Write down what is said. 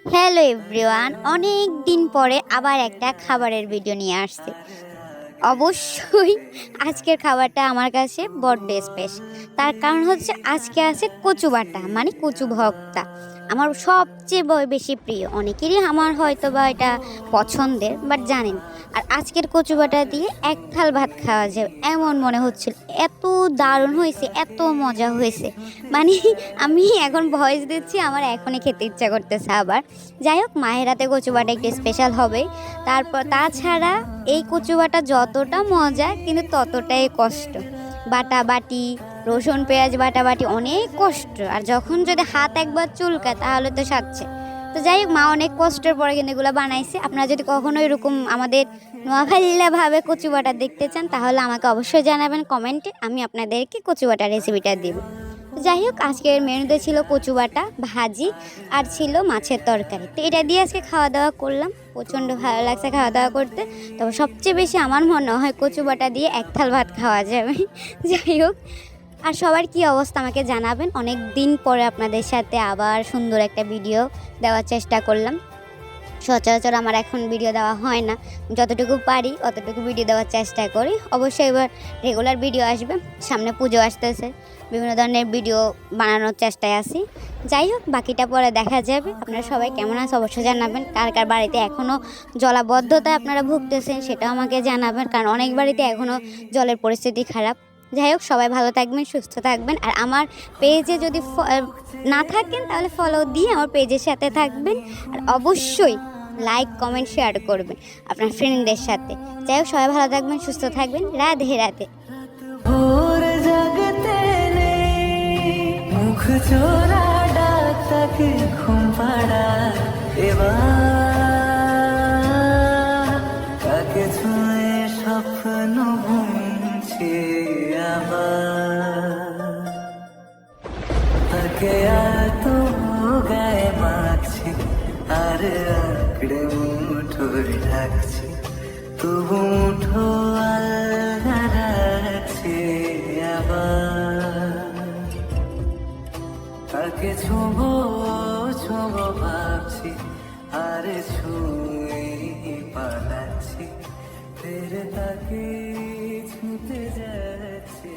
Hello everyone, অনেক দিন পরে আবার একটা খাবারের ভিডিও নিয়ে আসছি। অবশ্যই আজকের খাবারটা আমার কাছে বড্ড স্পেশাল। তার কারণ হচ্ছে আজকে আছে কচু বাটা, মানে কচু ভর্তা। আমার সবচেয়ে বেশি প্রিয়, অনেকেরই আমার হয়তো বা এটা পছন্দের, বাট জানেন। আর আজকের কচু বাটা দিয়ে এক থাল ভাত খাওয়া যাবে এমন মনে হচ্ছিল। এত দারুণ হয়েছে, এত মজা হয়েছে, মানে আমি এখন ভয়েস দিচ্ছি, আমার এখনই খেতে ইচ্ছা করতেছে আবার। যাই হোক, মায়ের হাতে কচু বাটা একটু স্পেশাল হবেই। তারপর তাছাড়া এই কচু বাটা যতটা মজা কিন্তু ততটাই কষ্ট। বাটা বাটি, রসুন পেঁয়াজ বাটা বাটি অনেক কষ্ট, আর যখন যদি হাত একবার চুলকায় তাহলে তো সাচ্ছে। তো যাই হোক, মা অনেক কষ্টের পরে কিন্তু এগুলো বানাইছে। আপনারা যদি কখনো এরকম আমাদের নোয়াখালীলা ভাবে কচু বাটা দেখতে চান তাহলে আমাকে অবশ্যই জানাবেন কমেন্টে, আমি আপনাদেরকে কচু বাটার রেসিপিটা দিব। যাই হোক, আজকের মেনুতে ছিল কচু বাটা, ভাজি, আর ছিল মাছের তরকারি। তো এটা দিয়ে আজকে খাওয়া দাওয়া করলাম, প্রচণ্ড ভালো লাগছে খাওয়া দাওয়া করতে। তবে সবচেয়ে বেশি আমার মনে হয় কচু বাটা দিয়ে এক থাল ভাত খাওয়া যাবে। যাই হোক, আর সবার কি অবস্থা আমাকে জানাবেন। অনেক দিন পরে আপনাদের সাথে আবার সুন্দর একটা ভিডিও দেওয়ার চেষ্টা করলাম। সচরাচর আমার এখন ভিডিও দেওয়া হয় না, যতটুকু পারি অতটুকু ভিডিও দেওয়ার চেষ্টা করি। অবশ্যই এবার রেগুলার ভিডিও আসবে, সামনে পুজো আসতেছে, বিভিন্ন ধরনের ভিডিও বানানোর চেষ্টায় আছি। যাই হোক, বাকিটা পরে দেখা যাবে। আপনারা সবাই কেমন আছে অবশ্যই জানাবেন। কার কার বাড়িতে এখনও জলাবদ্ধতায় আপনারা ভুগতেছেন সেটাও আমাকে জানাবেন, কারণ অনেক বাড়িতে এখনও জলের পরিস্থিতি খারাপ। যাই হোক, সবাই ভালো থাকবেন, সুস্থ থাকবেন। আর আমার পেজে যদি না থাকেন তাহলে ফলো দিয়ে আমার পেজের সাথে থাকবেন। আর অবশ্যই লাইক কমেন্ট শেয়ার করবেন আপনার ফ্রেন্ডদের সাথে। যাই হোক, সবাই ভালো থাকবেন, সুস্থ থাকবেন। রাধে রাধে। ভোর জাগতে নেই, মুখ চোরা ডাক তাকে ঘুম পাড়া। এবার তাকে ছুঁয়ে স্বপ্ন বুনছে আবার, তাকে এত গায়ে মাখছে আর আঁকড়ে মুঠোর ঢাকছে, তবু মুঠো আলগা রাখছে আবার। তাকে ছোঁবো ছোঁবো ভাবছি আর ছুঁয়ে পালাচ্ছি, ফের তাকে ছুঁতে যাচ্ছে।